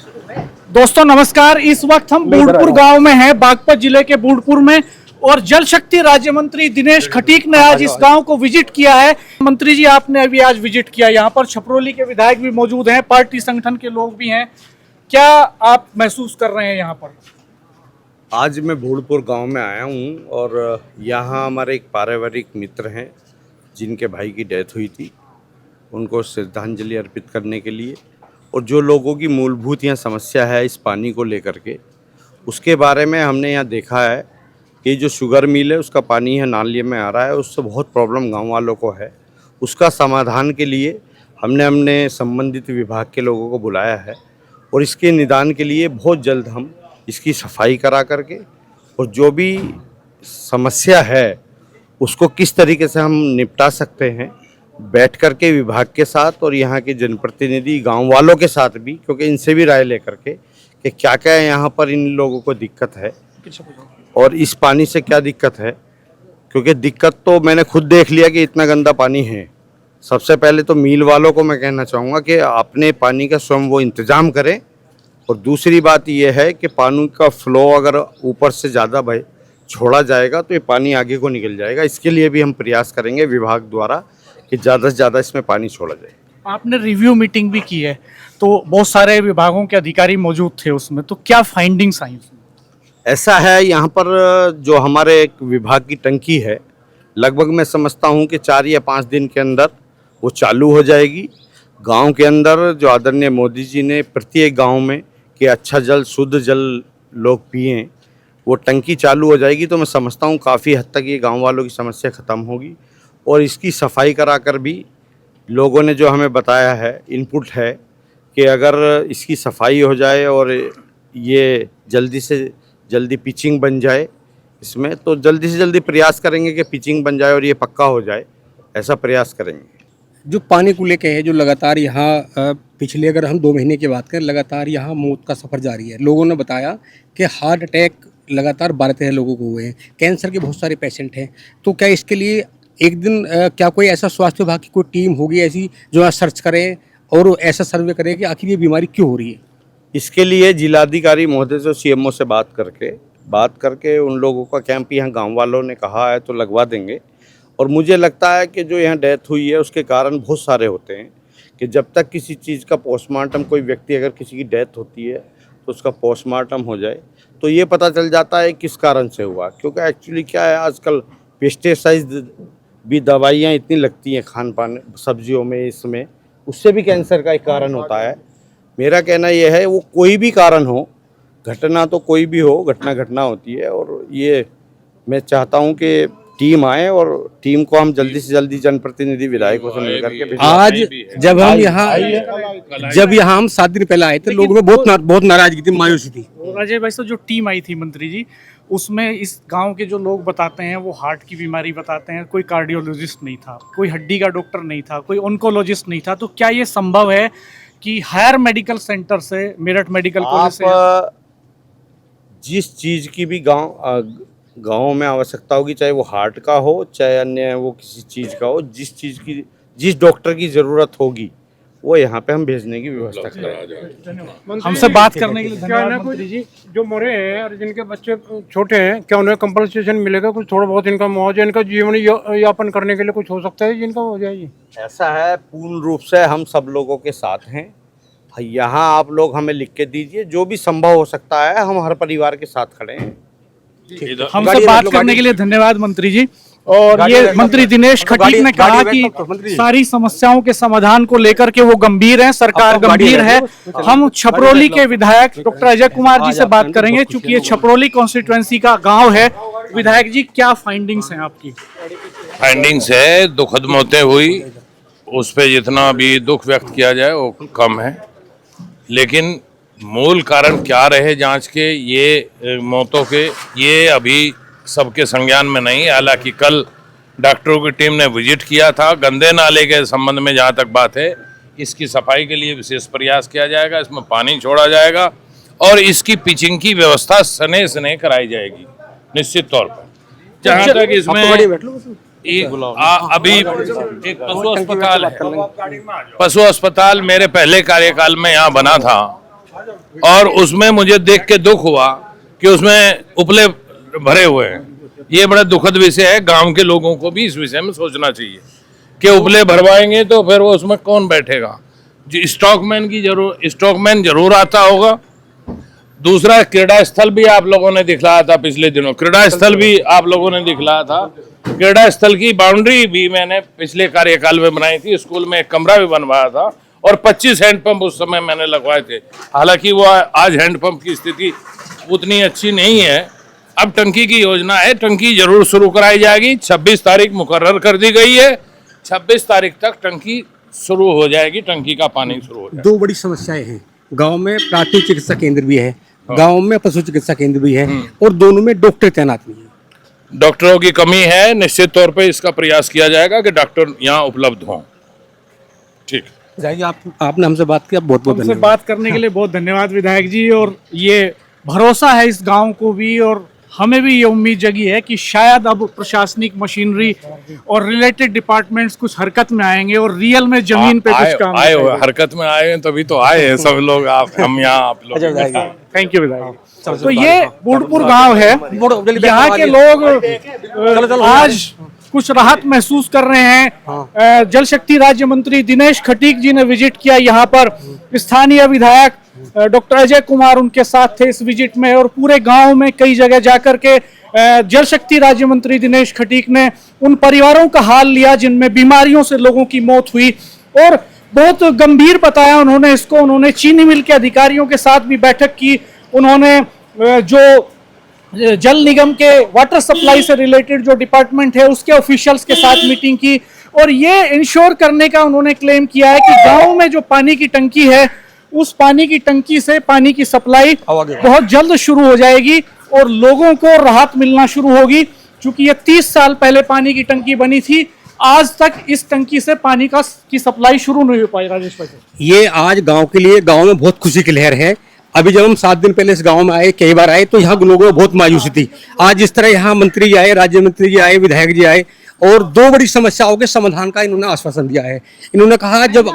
दोस्तों नमस्कार। इस वक्त हम बूढ़पुर गांव में हैं, बागपत जिले के बूढ़पुर में, और जल शक्ति राज्य मंत्री दिनेश खटीक ने आज इस गांव को विजिट किया है। मंत्री जी, आपने अभी आज विजिट किया, यहाँ पर छपरोली के विधायक भी मौजूद हैं, पार्टी संगठन के लोग भी हैं। क्या आप महसूस कर रहे हैं यहाँ पर? आज मैं बूढ़पुर गांव में आया हूँ और यहाँ हमारे एक पारिवारिक मित्र हैं जिनके भाई की डेथ हुई थी, उनको श्रद्धांजलि अर्पित करने के लिए, और जो लोगों की मूलभूत यहाँ समस्या है इस पानी को लेकर के, उसके बारे में हमने यहाँ देखा है कि जो शुगर मिल है उसका पानी है नाले में आ रहा है, उससे बहुत प्रॉब्लम गांव वालों को है। उसका समाधान के लिए हमने संबंधित विभाग के लोगों को बुलाया है और इसके निदान के लिए बहुत जल्द हम इसकी सफाई करा करके और जो भी समस्या है उसको किस तरीके से हम निपटा सकते हैं, बैठ करके विभाग के साथ और यहाँ के जनप्रतिनिधि गांव वालों के साथ भी, क्योंकि इनसे भी राय लेकर के कि क्या क्या यहाँ पर इन लोगों को दिक्कत है और इस पानी से क्या दिक्कत है। क्योंकि दिक्कत तो मैंने खुद देख लिया कि इतना गंदा पानी है। सबसे पहले तो मील वालों को मैं कहना चाहूँगा कि अपने पानी का स्वयं वो इंतज़ाम करें, और दूसरी बात यह है कि पानी का फ्लो अगर ऊपर से ज़्यादा छोड़ा जाएगा तो ये पानी आगे को निकल जाएगा। इसके लिए भी हम प्रयास करेंगे विभाग द्वारा कि ज़्यादा से ज़्यादा इसमें पानी छोड़ा जाए। आपने रिव्यू मीटिंग भी की है, तो बहुत सारे विभागों के अधिकारी मौजूद थे उसमें, तो क्या फाइंडिंग्स आई उसमें? ऐसा है, यहाँ पर जो हमारे एक विभाग की टंकी है, लगभग मैं समझता हूँ कि 4 या 5 दिन के अंदर वो चालू हो जाएगी। गांव के अंदर जो आदरणीय मोदी जी ने प्रत्येक गांव में कि अच्छा जल, शुद्ध जल लोग पिएं, वो टंकी चालू हो जाएगी तो मैं समझता हूँ काफ़ी हद तक ये गांव वालों की समस्या ख़त्म होगी। और इसकी सफाई कराकर भी लोगों ने जो हमें बताया है, इनपुट है कि अगर इसकी सफाई हो जाए और ये जल्दी से जल्दी पिचिंग बन जाए इसमें, तो जल्दी से जल्दी प्रयास करेंगे कि पिचिंग बन जाए और ये पक्का हो जाए, ऐसा प्रयास करेंगे। जो पानी को लेके है, जो लगातार यहाँ पिछले अगर हम 2 महीने की बात करें, लगातार यहाँ मौत का सफ़र जारी है। लोगों ने बताया कि हार्ट अटैक लगातार 12-13 लोगों को हुए हैं, कैंसर के बहुत सारे पेशेंट हैं। तो क्या इसके लिए एक दिन क्या कोई ऐसा स्वास्थ्य विभाग की कोई टीम होगी ऐसी जो यहाँ सर्च करे और ऐसा सर्वे करे कि आखिर ये बीमारी क्यों हो रही है? इसके लिए जिलाधिकारी महोदय से सीएमओ से बात करके उन लोगों का कैंप यहाँ गांव वालों ने कहा है तो लगवा देंगे। और मुझे लगता है कि जो यहाँ डेथ हुई है उसके कारण बहुत सारे होते हैं कि जब तक किसी चीज़ का पोस्टमार्टम, कोई व्यक्ति अगर किसी की डेथ होती है तो उसका पोस्टमार्टम हो जाए तो ये पता चल जाता है किस कारण से हुआ। क्योंकि एक्चुअली क्या है, आजकल पेस्टिसाइड भी दवाइयाँ इतनी लगती हैं खान पान सब्जियों में, इसमें उससे भी कैंसर का एक कारण होता है। मेरा कहना यह है, वो कोई भी कारण हो, घटना तो कोई भी हो, घटना होती है। और ये मैं चाहता हूँ कि टीम आए और टीम को हम जल्दी से जल्दी जनप्रतिनिधि विधायकों से मिल करके आज जब यहाँ हम 7 दिन पहले आए थे, लोगों में बहुत नाराजगी थी, मायूसी थी। राजेश भाई, तो जो टीम आई थी मंत्री जी, उसमें इस गांव के जो लोग बताते हैं वो हार्ट की बीमारी बताते हैं, कोई कार्डियोलॉजिस्ट नहीं था, कोई हड्डी का डॉक्टर नहीं था, कोई ऑन्कोलॉजिस्ट नहीं था। तो क्या ये संभव है कि हायर मेडिकल सेंटर से, मेरठ मेडिकल कॉलेज से, जिस चीज़ की भी गाँव में आवश्यकता होगी, चाहे वो हार्ट का हो चाहे अन्य वो किसी चीज़ का हो, जिस डॉक्टर की ज़रूरत होगी वो यहाँ पे हम भेजने की व्यवस्था करें। हमसे बात करने के लिए धन्यवाद मंत्री जी। जो मरे हैं और जिनके बच्चे छोटे हैं, क्या उन्हें कंपनसेशन मिलेगा? कुछ थोड़ा बहुत इनका मुआवजा, इनका जीवन यापन करने के लिए कुछ हो सकता है जिनका हो जाएगी? ऐसा है, पूर्ण रूप से हम सब लोगों के साथ हैं। यहाँ आप लोग हमें लिख के दीजिए, जो भी संभव हो सकता है हम हर परिवार के साथ खड़े हैं। हमसे बात करने के लिए धन्यवाद मंत्री जी। और ये मंत्री दिनेश खटीक ने कहा कि सारी समस्याओं के समाधान को लेकर के वो गंभीर हैं, सरकार गंभीर है। हम छपरोली के विधायक डॉक्टर अजय कुमार जी से बात करेंगे, चूंकि ये छपरोली कॉन्स्टिट्यूएंसी का गांव है। विधायक जी, क्या फाइंडिंग्स हैं आपकी? फाइंडिंग्स है, दुखद मौतें हुई, उस पर जितना भी दुख व्यक्त किया जाए वो कम है, लेकिन मूल कारण क्या रहे जांच के, ये मौतों के, ये अभी सबके संज्ञान में नहीं। हालांकि कल डॉक्टरों की टीम ने विजिट किया था। गंदे नाले के संबंध में जहां तक बात है, इसकी सफाई के लिए विशेष प्रयास किया जाएगा, इसमें पानी छोड़ा जाएगा और इसकी पिचिंग की व्यवस्था सने कराई जाएगी निश्चित तौर पर। जहां तक इसमें अभी एक पशु अस्पताल है, पशु अस्पताल मेरे पहले कार्यकाल में यहाँ बना था और उसमें मुझे देख के दुख हुआ कि उसमें उपले भरे हुए हैं। ये बड़ा दुखद विषय है। गांव के लोगों को भी इस विषय में सोचना चाहिए कि उपले भरवाएंगे तो फिर वो उसमें कौन बैठेगा। स्टॉकमैन जरूर आता होगा। दूसरा, क्रीड़ा स्थल भी आप लोगों ने दिखलाया था पिछले दिनों, क्रीड़ा स्थल भी आप लोगों ने दिखलाया था। क्रीड़ा स्थल की बाउंड्री भी मैंने पिछले कार्यकाल में बनाई थी। स्कूल में एक कमरा भी बनवाया था और 25 हैंडपंप उस समय मैंने लगवाए थे। हालांकि वो आज हैंडपंप की स्थिति उतनी अच्छी नहीं है। अब टंकी की योजना है, टंकी जरूर शुरू कराई जाएगी। 26 तारीख मुकर्रर कर दी गई है। 26 तारीख तक टंकी शुरू हो जाएगी, टंकी का पानी शुरू हो जाएगा। दो बड़ी समस्याएं हैं गांव में। प्राथमिक चिकित्सा केंद्र भी है, गांव में पशु चिकित्सा केंद्र भी है, और दोनों में डॉक्टर तैनात नहीं है। डॉक्टरों की कमी है। निश्चित तौर पे इसका प्रयास किया जाएगा कि डॉक्टर यहाँ उपलब्ध हों। ठीक, जाइए। आपने हमसे बात किया, बहुत बहुत हमसे धन्यवाद। बात करने के लिए बहुत धन्यवाद विधायक जी। और ये भरोसा है इस गांव को भी, और हमें भी ये उम्मीद जगी है कि शायद अब प्रशासनिक मशीनरी और रिलेटेड डिपार्टमेंट्स कुछ हरकत में आएंगे और रियल में जमीन पे कुछ काम आए हुए हरकत में आए हैं, तभी तो आए हैं सब लोग। हम यहाँ आप लोग। थैंक यू विधायक। तो ये बूढ़पुर गांव है। यहाँ के लोग आज कुछ राहत महसूस कर रहे हैं। जल शक्ति राज्य मंत्री दिनेश खटीक जी ने विजिट किया यहाँ पर। स्थानीय विधायक डॉक्टर अजय कुमार उनके साथ थे इस विजिट में, और पूरे गांव में कई जगह जाकर के जल शक्ति राज्य मंत्री दिनेश खटीक ने उन परिवारों का हाल लिया जिनमें बीमारियों से लोगों की मौत हुई, और बहुत गंभीर बताया उन्होंने इसको। उन्होंने चीनी मिल के अधिकारियों के साथ भी बैठक की। उन्होंने जो जल निगम के वाटर सप्लाई से रिलेटेड जो डिपार्टमेंट है उसके ऑफिशियल्स के साथ मीटिंग की, और ये इंश्योर करने का उन्होंने क्लेम किया है कि गांव में जो पानी की टंकी है उस पानी की टंकी से पानी की सप्लाई बहुत जल्द शुरू हो जाएगी और लोगों को राहत मिलना शुरू होगी। क्योंकि ये 30 साल पहले पानी की टंकी बनी थी, आज तक इस टंकी से पानी की सप्लाई शुरू नहीं हो पाई। राजेश भाई, ये आज गांव के लिए, गांव में बहुत खुशी की लहर है। अभी जब हम 7 दिन पहले इस गांव में आए, कई बार आए, तो यहाँ लोगों में बहुत मायूसी थी। आज जिस तरह यहाँ मंत्री जी आए, राज्य मंत्री जी आए, विधायक जी आए, और दो बड़ी समस्याओं के समाधान का इन्होंने आश्वासन दिया है। इन्होंने कहा, जब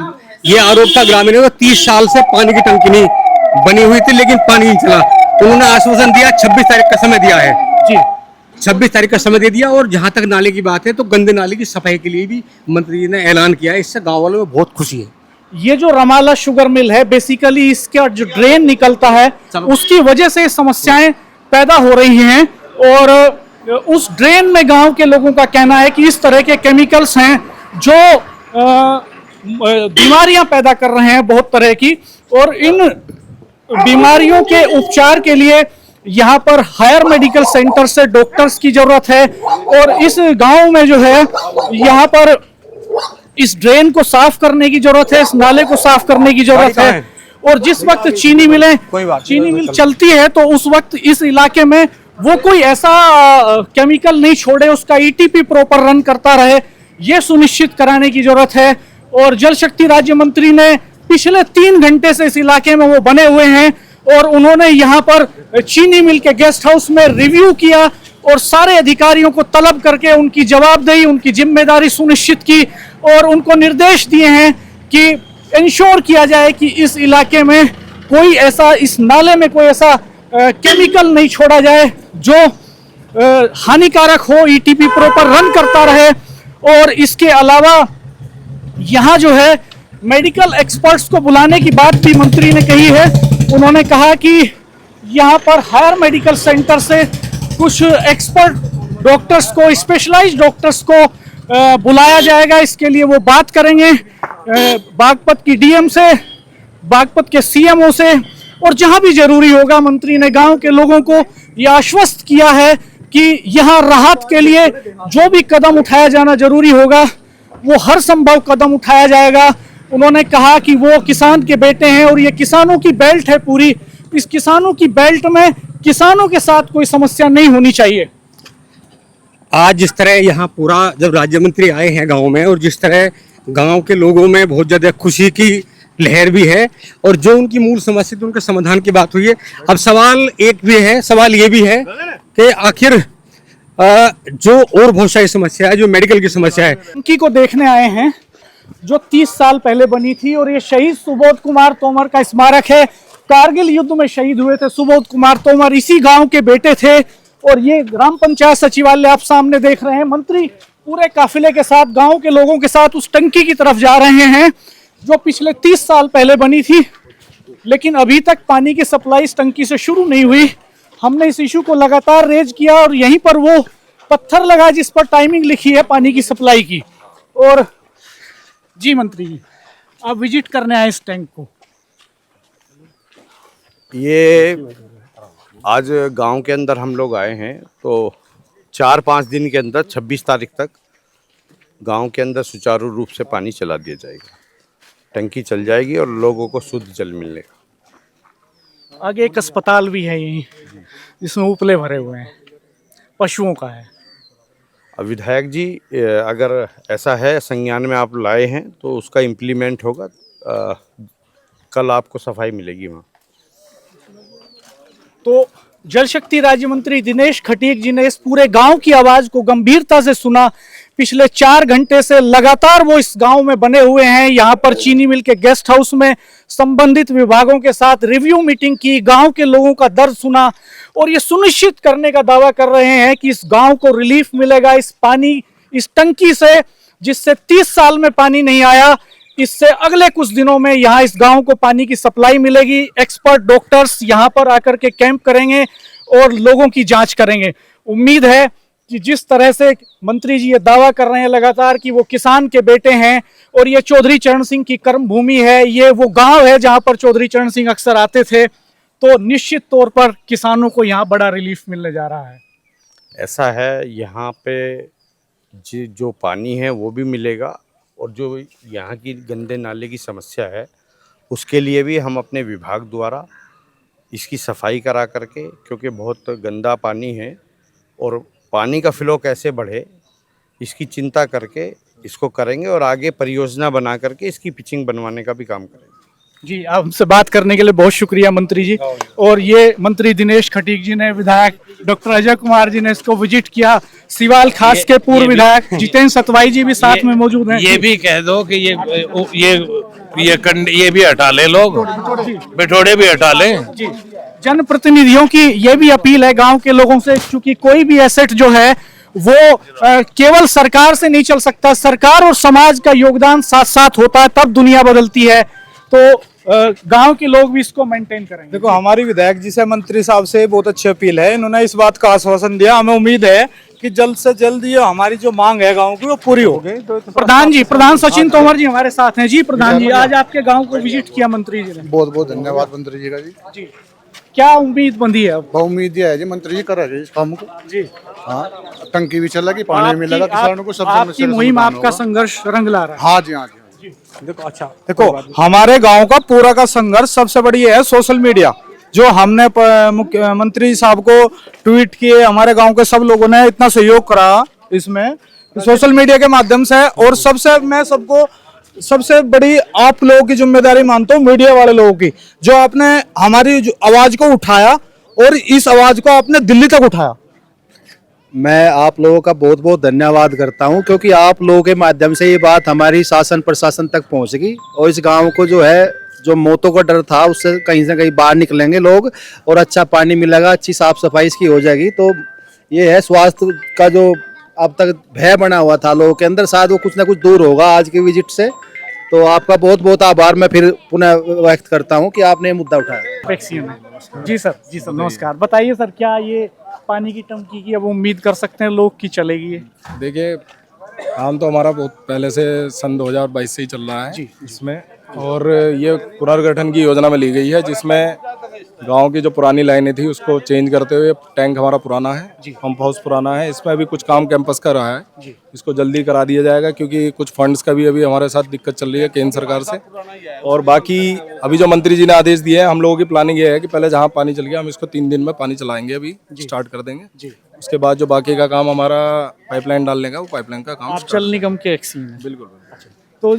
ये आरोप था ग्रामीणों का 30 साल से पानी की टंकी नहीं बनी हुई थी लेकिन पानी नहीं चला, उन्होंने आश्वासन दिया। 26 तारीख का समय दिया है जी, 26 तारीख का समय दे दिया। और जहां तक नाले की बात है, तो गंदे नाले की सफाई के लिए भी मंत्री जी ने ऐलान किया है। इससे गाँव वालों में बहुत खुशी है। ये जो रमाला शुगर मिल है, बेसिकली इसका जो ड्रेन निकलता है उसकी वजह से समस्याएं पैदा हो रही हैं, और उस ड्रेन में गांव के लोगों का कहना है कि इस तरह के केमिकल्स हैं जो बीमारियां पैदा कर रहे हैं बहुत तरह की, और इन बीमारियों के उपचार के लिए यहाँ पर हायर मेडिकल सेंटर से डॉक्टर्स की जरूरत है। और इस गांव में जो है यहाँ पर इस ड्रेन को साफ करने की जरूरत है, इस नाले को साफ करने की जरूरत है। और जिस वक्त चीनी मिल चलती है तो उस वक्त इस इलाके में वो कोई ऐसा केमिकल नहीं छोड़े, उसका ईटीपी प्रॉपर रन करता रहे, ये सुनिश्चित कराने की जरूरत है। और जल शक्ति राज्य मंत्री ने पिछले 3 घंटे से इस इलाके में वो बने हुए हैं, और उन्होंने यहाँ पर चीनी मिल के गेस्ट हाउस में रिव्यू किया और सारे अधिकारियों को तलब करके उनकी जवाबदेही, उनकी जिम्मेदारी सुनिश्चित की, और उनको निर्देश दिए हैं कि इंश्योर किया जाए कि इस इलाके में कोई ऐसा, इस नाले में कोई ऐसा केमिकल नहीं छोड़ा जाए जो हानिकारक हो, ईटीपी प्रॉपर रन करता रहे। और इसके अलावा यहाँ जो है मेडिकल एक्सपर्ट्स को बुलाने की बात भी मंत्री ने कही है। उन्होंने कहा कि यहाँ पर हायर मेडिकल सेंटर से कुछ एक्सपर्ट डॉक्टर्स को, स्पेशलाइज्ड डॉक्टर्स को बुलाया जाएगा। इसके लिए वो बात करेंगे बागपत की डीएम से, बागपत के सीएमओ से, और जहां भी जरूरी होगा मंत्री ने गांव के लोगों को ये आश्वस्त किया है कि यहाँ राहत के लिए जो भी कदम उठाया जाना जरूरी होगा वो हर संभव कदम उठाया जाएगा। उन्होंने कहा कि वो किसान के बेटे हैं और ये किसानों की बेल्ट है पूरी, इस किसानों की बेल्ट में किसानों के साथ कोई समस्या नहीं होनी चाहिए। आज जिस तरह यहाँ पूरा, जब राज्य मंत्री आए हैं गांव में, और जिस तरह गांव के लोगों में बहुत ज़्यादा खुशी की लहर भी है, और जो उनकी मूल समस्या थी उनके समाधान की बात हुई है। अब सवाल एक भी है, सवाल ये भी है कि आखिर जो और बहुत सारी समस्या है, जो मेडिकल की समस्या है, उनकी को देखने आए हैं जो 30 साल पहले बनी थी, और ये शहीद सुबोध कुमार तोमर का स्मारक है। कारगिल युद्ध में शहीद हुए थे सुबोध कुमार तोमर इसी गांव के बेटे थे। और ये ग्राम पंचायत सचिवालय आप सामने देख रहे हैं। मंत्री पूरे काफिले के साथ गांव के लोगों के साथ उस टंकी की तरफ जा रहे हैं जो पिछले 30 साल पहले बनी थी, लेकिन अभी तक पानी की सप्लाई इस टंकी से शुरू नहीं हुई। हमने इस इशू को लगातार रेज किया और यहीं पर वो पत्थर लगा जिस पर टाइमिंग लिखी है पानी की सप्लाई की। और जी मंत्री जी, आप विजिट करने आए इस टैंक को। ये आज गांव के अंदर हम लोग आए हैं, तो 4-5 दिन के अंदर 26 तारीख तक गांव के अंदर सुचारू रूप से पानी चला दिया जाएगा। टंकी चल जाएगी और लोगों को शुद्ध जल मिलेगा। आगे एक अस्पताल भी है यहीं जिसमें उपले भरे हुए हैं, पशुओं का है। अब विधायक जी, अगर ऐसा है संज्ञान में आप लाए हैं तो उसका इम्प्लीमेंट होगा। कल आपको सफाई मिलेगी वहाँ। तो जल शक्ति राज्य मंत्री दिनेश खटीक जी ने इस पूरे गांव की आवाज को गंभीरता से सुना। पिछले 4 घंटे से लगातार वो इस गांव में बने हुए हैं। यहाँ पर चीनी मिल के गेस्ट हाउस में संबंधित विभागों के साथ रिव्यू मीटिंग की, गांव के लोगों का दर्द सुना और ये सुनिश्चित करने का दावा कर रहे हैं कि इस गांव को रिलीफ मिलेगा इस पानी, इस टंकी से, जिससे 30 साल में पानी नहीं आया। इससे अगले कुछ दिनों में यहाँ इस गांव को पानी की सप्लाई मिलेगी। एक्सपर्ट डॉक्टर्स यहाँ पर आकर के कैंप करेंगे और लोगों की जांच करेंगे। उम्मीद है कि जिस तरह से मंत्री जी ये दावा कर रहे हैं लगातार कि वो किसान के बेटे हैं और ये चौधरी चरण सिंह की कर्म भूमि है, ये वो गांव है जहां पर चौधरी चरण सिंह अक्सर आते थे, तो निश्चित तौर पर किसानों को यहाँ बड़ा रिलीफ मिलने जा रहा है। ऐसा है, यहाँ पे जो पानी है वो भी मिलेगा और जो यहाँ की गंदे नाले की समस्या है उसके लिए भी हम अपने विभाग द्वारा इसकी सफाई करा करके, क्योंकि बहुत गंदा पानी है और पानी का फ्लो कैसे बढ़े इसकी चिंता करके इसको करेंगे और आगे परियोजना बना करके इसकी पिचिंग बनवाने का भी काम करेंगे। जी, आपसे बात करने के लिए बहुत शुक्रिया मंत्री जी। और ये मंत्री दिनेश खटीक जी ने, विधायक डॉक्टर अजय कुमार जी ने इसको विजिट किया। सिवाल खास के पूर्व विधायक जितेंद्र सतवाई जी भी साथ में मौजूद हैं। ये भी कह दो कि ये भी हटा ले, लोग बिठोड़े भी हटा लें। जी, जनप्रतिनिधियों की ये भी अपील है गांव के लोगों से, क्योंकि कोई भी एसेट जो है वो केवल सरकार से नहीं चल सकता, सरकार और समाज का योगदान साथ साथ होता है तब दुनिया बदलती है। तो गांव के लोग भी इसको मेंटेन करेंगे। देखो, हमारी विधायक जी से, मंत्री साहब से बहुत अच्छी अपील है। इन्होंने इस बात का आश्वासन दिया। हमें उम्मीद है कि जल्द से जल्द ये हमारी जो मांग है गांव की वो पूरी हो गई। प्रधान सचिन तोमर जी हमारे साथ हैं। जी प्रधान जी, आज आपके गांव को विजिट किया मंत्री जी ने। बहुत बहुत धन्यवाद मंत्री जी का जी। क्या उम्मीद बंदी है? बहुत उम्मीद है जी, मंत्री जी कर रहे हैं इस काम को जी। हाँ, टंकी भी चलेगी, पानी भी मिलेगा किसानों को, सब आपकी मुहिम, आपका संघर्ष रंग ला रहा है। हाँ जी, हाँ जी। देखो, अच्छा देखो, हमारे गांव का पूरा का संघर्ष सबसे बड़ी है सोशल मीडिया। जो हमने मुख्यमंत्री साहब को ट्वीट किए, हमारे गांव के सब लोगों ने इतना सहयोग करा इसमें सोशल मीडिया के माध्यम से। और सबसे बड़ी आप लोगों की जिम्मेदारी मानता हूँ, मीडिया वाले लोगों की, जो आपने हमारी आवाज को उठाया और इस आवाज को आपने दिल्ली तक उठाया। मैं आप लोगों का बहुत बहुत धन्यवाद करता हूं, क्योंकि आप लोगों के माध्यम से ये बात हमारी शासन प्रशासन तक पहुंचेगी और इस गांव को जो है, जो मौतों का डर था उससे कहीं से कहीं बाहर निकलेंगे लोग और अच्छा पानी मिलेगा, अच्छी साफ सफाई इसकी हो जाएगी। तो ये है, स्वास्थ्य का जो अब तक भय बना हुआ था लोगों के अंदर, शायद वो कुछ ना कुछ दूर होगा आज की विजिट से। तो आपका बहुत बहुत आभार मैं फिर पुनः व्यक्त करता हूं कि आपने ये मुद्दा उठाया। जी सर, नमस्कार। बताइए सर, क्या ये पानी की टंकी की अब उम्मीद कर सकते हैं लोग की चलेगी? देखिए, काम तो हमारा बहुत पहले से सन 2022 से ही चल रहा है इसमें, और ये पुनर्गठन की योजना में ली गई है, जिसमें गांव की जो पुरानी लाइनें थी उसको चेंज करते हुए, टैंक हमारा पुराना है, पंप हाउस पुराना है, इसमें अभी कुछ काम कैंपस का रहा है, इसको जल्दी करा दिया जाएगा, क्योंकि कुछ फंड्स का भी अभी हमारे साथ दिक्कत चल रही है केंद्र सरकार से। और बाकी अभी जो मंत्री जी ने आदेश दिए हैं, हम लोगों की प्लानिंग ये है कि पहले जहाँ पानी चल गया हम इसको 3 दिन में पानी चलाएंगे, अभी स्टार्ट कर देंगे। उसके बाद जो बाकी का काम हमारा पाइपलाइन डालने का, वो पाइपलाइन का काम जल निगम के एक्सीएन है। बिल्कुल। तो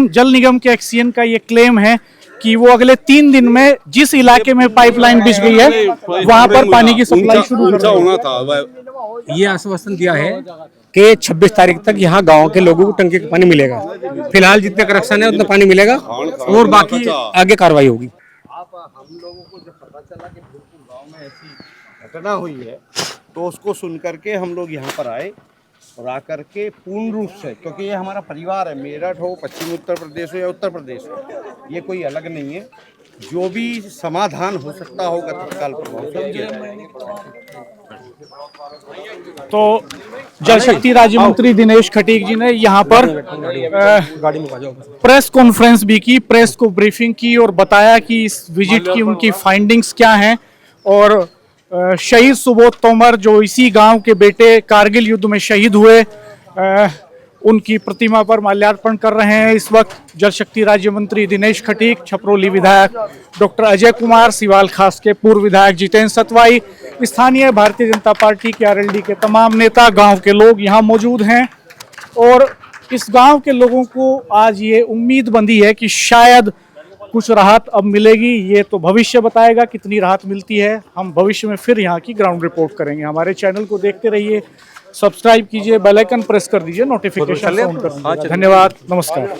जल निगम के एक्सीएन का ये क्लेम है कि वो अगले 3 दिन में जिस इलाके में पाइपलाइन बिछ गई है वहां पर पानी की सप्लाई शुरू होना था। ये आश्वासन दिया है कि 26 तारीख तक यहाँ गांव के लोगों को टंकी का पानी मिलेगा। फिलहाल जितने कनेक्शन है उतना पानी मिलेगा और बाकी आगे कार्रवाई होगी। हम लोगों को जब पता चला कि भूलपुर गांव में ऐसी घटना हुई है तो उसको सुन करके हम लोग यहाँ पर आए और आकर के पूर्ण रूप से, क्योंकि ये हमारा परिवार है, मेरठ हो, पश्चिमी उत्तर प्रदेश हो या उत्तर प्रदेश हो, ये कोई अलग नहीं है, जो भी समाधान हो सकता होगा तत्काल प्रभाव से किया जाएगा। तो जल शक्ति राज्य मंत्री दिनेश खटीक जी ने यहाँ पर प्रेस कॉन्फ्रेंस भी की, प्रेस को ब्रीफिंग की और बताया कि इस विजिट की उनकी फाइंडिंग्स क्या हैं। और शहीद सुबोध तोमर जो इसी गांव के बेटे कारगिल युद्ध में शहीद हुए, उनकी प्रतिमा पर माल्यार्पण कर रहे हैं इस वक्त जल शक्ति राज्य मंत्री दिनेश खटीक, छपरोली विधायक डॉक्टर अजय कुमार, सिवाल खास के पूर्व विधायक जितेंद्र सतवाई, स्थानीय भारतीय जनता पार्टी के आरएलडी के तमाम नेता, गांव के लोग यहाँ मौजूद हैं। और इस गांव के लोगों को आज ये उम्मीद बंधी है कि शायद कुछ राहत अब मिलेगी। ये तो भविष्य बताएगा कितनी राहत मिलती है। हम भविष्य में फिर यहाँ की ग्राउंड रिपोर्ट करेंगे। हमारे चैनल को देखते रहिए, सब्सक्राइब कीजिए, बेल आइकन प्रेस कर दीजिए, नोटिफिकेशन ऑन कर दीजिए। धन्यवाद, नमस्कार।